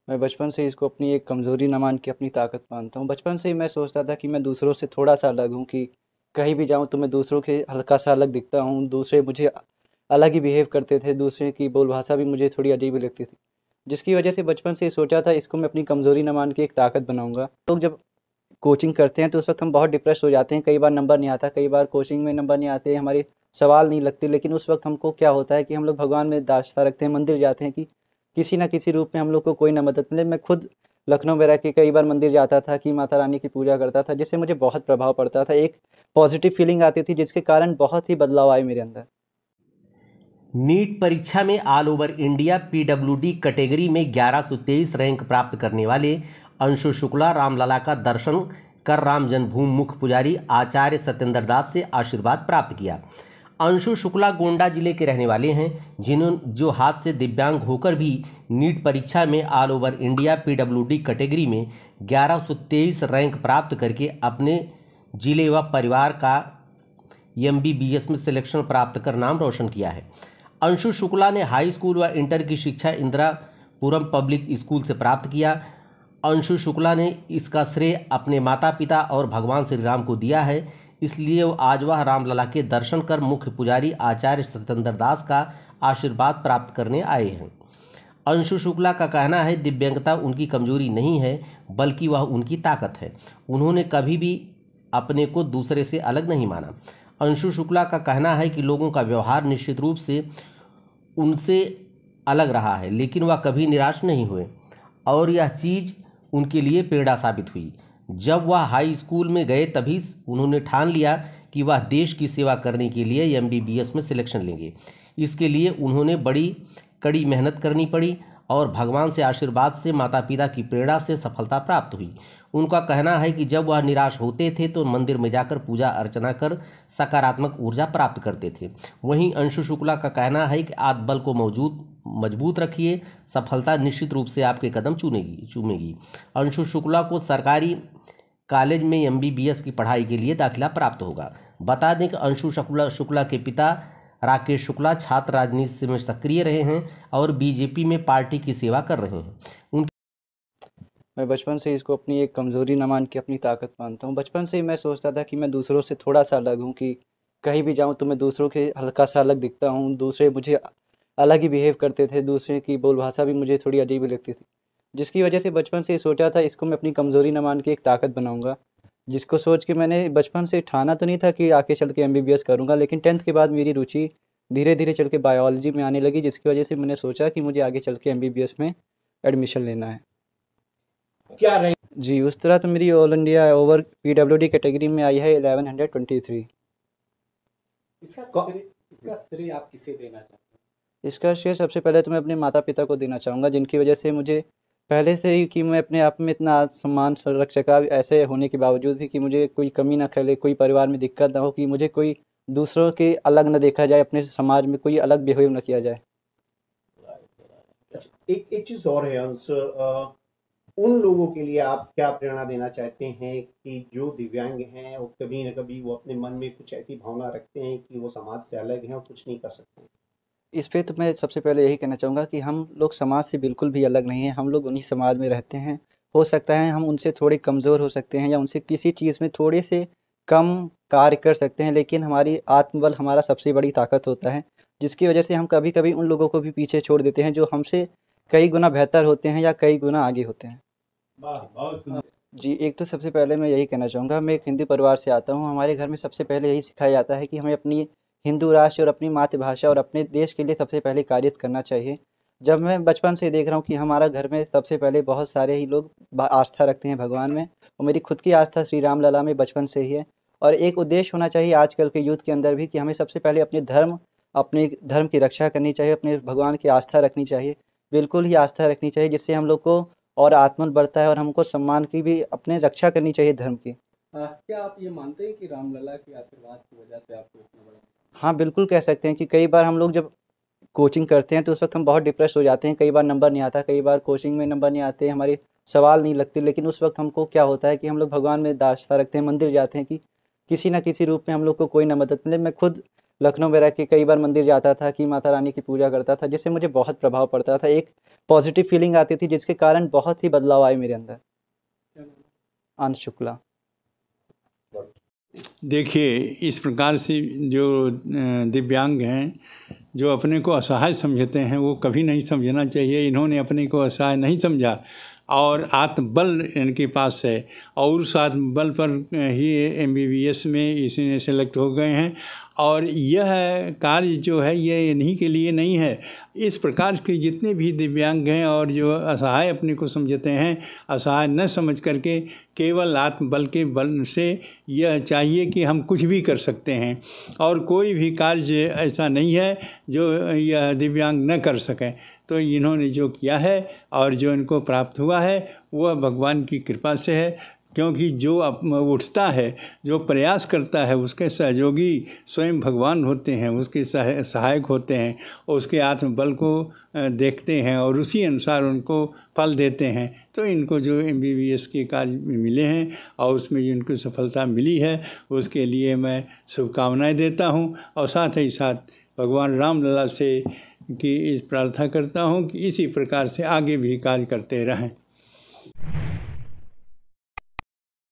मैं बचपन से इसको अपनी एक कमज़ोरी ना मान के अपनी ताकत मानता हूँ। बचपन से ही मैं सोचता था कि मैं दूसरों से थोड़ा-सा अलग हूँ, कि कहीं भी जाऊँ तो मैं दूसरों के हल्का-सा अलग दिखता हूँ। दूसरे मुझे अलग ही बिहेव करते थे, दूसरे की बोलभाषा भी मुझे थोड़ी अजीब ही लगती थी। जिसकी वजह से बचपन से ही सोचा था इसको मैं अपनी कमज़ोरी ना मान के एक ताकत बनाऊँगा। लोग जब कोचिंग करते हैं तो उस वक़्त हम बहुत डिप्रेस हो जाते हैं, कई बार नंबर नहीं आता, कई बार कोचिंग में नंबर नहीं आते, हमारे सवाल नहीं लगते, लेकिन उस वक़्त हमको क्या होता है कि हम लोग भगवान में आस्था रखते हैं, मंदिर जाते हैं कि किसी न किसी रूप में हम लोग को कोई ना मदद मिले। मैं खुद लखनऊ में रह के कई बार मंदिर जाता था कि माता रानी की पूजा करता था, जिससे मुझे बहुत प्रभाव पड़ता था। एक पॉज़िटिव फ़ीलिंग आती थी जिसके कारण बहुत ही बदलाव आए मेरे अंदर। नीट परीक्षा में all over India PWD category में 1123 रैंक प्राप्त करने वाले अंशु शुक्ला रामलला का दर्शन कर राम जन्मभूमि मुख्य पुजारी आचार्य सत्येंद्र दास से आशीर्वाद प्राप्त किया। अंशु शुक्ला गोंडा जिले के रहने वाले हैं, जो हाथ से दिव्यांग होकर भी नीट परीक्षा में all over India PWD category में 1123 रैंक प्राप्त करके अपने जिले व परिवार का एमबीबीएस में सिलेक्शन प्राप्त कर नाम रोशन किया है। अंशु शुक्ला ने हाई स्कूल व इंटर की शिक्षा इंदिरापुरम पब्लिक स्कूल से प्राप्त किया। अंशु शुक्ला ने इसका श्रेय अपने माता पिता और भगवान श्री राम को दिया है, इसलिए आज वह रामलला के दर्शन कर मुख्य पुजारी आचार्य सत्येंद्र दास का आशीर्वाद प्राप्त करने आए हैं। अंशु शुक्ला का कहना है दिव्यांगता उनकी कमजोरी नहीं है, बल्कि वह उनकी ताकत है। उन्होंने कभी भी अपने को दूसरे से अलग नहीं माना। अंशु शुक्ला का कहना है कि लोगों का व्यवहार निश्चित रूप से उनसे अलग रहा है, लेकिन वह कभी निराश नहीं हुए और यह चीज़ उनके लिए प्रेरणा साबित हुई। जब वह हाई स्कूल में गए तभी उन्होंने ठान लिया कि वह देश की सेवा करने के लिए एमबीबीएस में सिलेक्शन लेंगे। इसके लिए उन्होंने बड़ी कड़ी मेहनत करनी पड़ी और भगवान से आशीर्वाद से माता पिता की प्रेरणा से सफलता प्राप्त हुई। उनका कहना है कि जब वह निराश होते थे तो मंदिर में जाकर पूजा अर्चना कर सकारात्मक ऊर्जा प्राप्त करते थे। वहीं अंशु शुक्ला का कहना है कि आत्मबल को मजबूत रखिए, सफलता निश्चित रूप से आपके कदम चूमेगी। अंशु शुक्ला को सरकारी कॉलेज में एमबीबीएस की पढ़ाई के लिए दाखिला प्राप्त होगा। बता दें कि अंशु शुक्ला के पिता राकेश शुक्ला छात्र राजनीति में सक्रिय रहे हैं और बीजेपी में पार्टी की सेवा कर रहे हैं। उनकी मैं बचपन से इसको अपनी एक कमज़ोरी ना मान के अपनी ताकत मानता हूँ। बचपन से ही मैं सोचता था कि मैं दूसरों से थोड़ा-सा अलग हूँ, कि कहीं भी जाऊँ तो मैं दूसरों के हल्का-सा अलग दिखता हूँ। दूसरे मुझे अलग ही बिहेव करते थे, दूसरे की बोलभाषा भी मुझे थोड़ी अजीब ही लगती थी। जिसकी वजह से बचपन से ही सोचा था इसको मैं अपनी कमज़ोरी ना मान के एक ताकत बनाऊँगा। जिसको सोच के मैंने बचपन से ठाना तो नहीं था कि आगे चल के एमबीबीएस करूँगा, लेकिन 10th के बाद मेरी रुचि धीरे-धीरे चल के बायोलॉजी में आने लगी, जिसकी वजह से मैंने सोचा कि मुझे आगे चल के एमबीबीएस में एडमिशन लेना है। क्या रैंक? जी, उस तरह तो मेरी all India over PWD category में आई है 1123। इसका श्रेय इसका श्रेय आप किसे देना चाहते इसका श्रेय सबसे पहले तो मैं अपने माता पिता को देना चाहूँगा, जिनकी वजह से मुझे पहले से ही कि मैं अपने आप में इतना आत्मसम्मान रख सका, ऐसे होने के बावजूद भी कि मुझे कोई कमी ना खले, कोई परिवार में दिक्कत ना हो, कि मुझे कोई दूसरों के अलग ना देखा जाए, अपने समाज में कोई अलग बिहेव ना किया जाए। अच्छा, एक एक चीज और है अंश, उन लोगों के लिए आप क्या प्रेरणा देना चाहते हैं कि जो दिव्यांग हैं और कभी ना कभी वो अपने मन में कुछ ऐसी भावना रखते हैं कि वो समाज से अलग हैं और कुछ नहीं कर सकते हैं। इस पे तो मैं सबसे पहले यही कहना चाहूँगा कि हम लोग समाज से बिल्कुल भी अलग नहीं हैं, हम लोग उन्हीं समाज में रहते हैं। हो सकता है हम उनसे थोड़े कमज़ोर हो सकते हैं या उनसे किसी चीज़ में थोड़े से कम कार्य कर सकते हैं, लेकिन हमारी आत्मबल हमारा सबसे बड़ी ताकत होता है, जिसकी वजह से हम कभी-कभी उन लोगों को भी पीछे छोड़ देते हैं, जो हमसे कई गुना बेहतर होते हैं या कई गुना आगे होते हैं। वाह, बहुत सुंदर। जी, एक तो सबसे पहले मैं यही कहना चाहूँगा, मैं एक हिंदू परिवार से आता हूँ। हमारे घर में सबसे पहले यही सिखाया जाता है कि हमें अपनी हिंदू राष्ट्र और अपनी मातृभाषा और अपने देश के लिए सबसे पहले कार्य करना चाहिए। जब मैं बचपन से देख रहा हूँ कि हमारा घर में सबसे पहले बहुत सारे ही लोग आस्था रखते हैं भगवान में, और मेरी खुद की आस्था श्री राम लला में बचपन से ही है। और एक उद्देश्य होना चाहिए आजकल के यूथ के अंदर भी, कि हमें सबसे पहले अपने धर्म की रक्षा करनी चाहिए, अपने भगवान की आस्था रखनी चाहिए, बिल्कुल ही आस्था रखनी चाहिए, जिससे हम लोग को और आत्मबल बढ़ता है और हमको सम्मान की भी अपने रक्षा करनी चाहिए धर्म की। क्या आप ये मानते हैं कि रामलला के आशीर्वाद की वजह से आपको इतना बड़ा? हाँ, बिल्कुल कह सकते हैं कि कई बार हम लोग जब कोचिंग करते हैं तो उस वक़्त हम बहुत डिप्रेस हो जाते हैं, कई बार नंबर नहीं आता, कई बार कोचिंग में नंबर नहीं आते, हमारे सवाल नहीं लगते, लेकिन उस वक़्त हमको क्या होता है कि हम लोग भगवान में आस्था रखते हैं, मंदिर जाते हैं कि किसी न किसी रूप में हम लोग को कोई ना मदद मिले। मैं खुद लखनऊ में रह के कई बार मंदिर जाता था कि माता रानी की पूजा करता था, जिससे मुझे बहुत प्रभाव पड़ता था, एक पॉजिटिव फीलिंग आती थी जिसके कारण बहुत ही बदलाव आए मेरे अंदर। अंश शुक्ला। देखिए, इस प्रकार से जो दिव्यांग हैं, जो अपने को असहाय समझते हैं, वो कभी नहीं समझना चाहिए। इन्होंने अपने को असहाय नहीं समझा और आत्मबल इनके पास है और उस आत्मबल पर ही MBBS में इसी सेलेक्ट हो गए हैं। और यह कार्य जो है ये इन्हीं के लिए नहीं है, इस प्रकार के जितने भी दिव्यांग हैं और जो असहाय अपने को समझते हैं, असहाय न समझ करके केवल आत्मबल के बल से यह चाहिए कि हम कुछ भी कर सकते हैं और कोई भी कार्य ऐसा नहीं है जो यह दिव्यांग न कर सकें। तो इन्होंने जो किया है और जो इनको प्राप्त हुआ है वह भगवान की कृपा से है, क्योंकि जो उठता है, जो प्रयास करता है, उसके सहयोगी स्वयं भगवान होते हैं, उसके सहायक होते हैं, उसके आत्मबल को देखते हैं और उसी अनुसार उनको फल देते हैं। तो इनको जो MBBS के कार्य मिले हैं और उसमें जिनको सफलता मिली है, उसके लिए मैं शुभकामनाएं देता हूं और साथ ही साथ भगवान रामलला से कि इस प्रार्थना करता हूं कि इसी प्रकार से आगे भी कार्य करते रहें।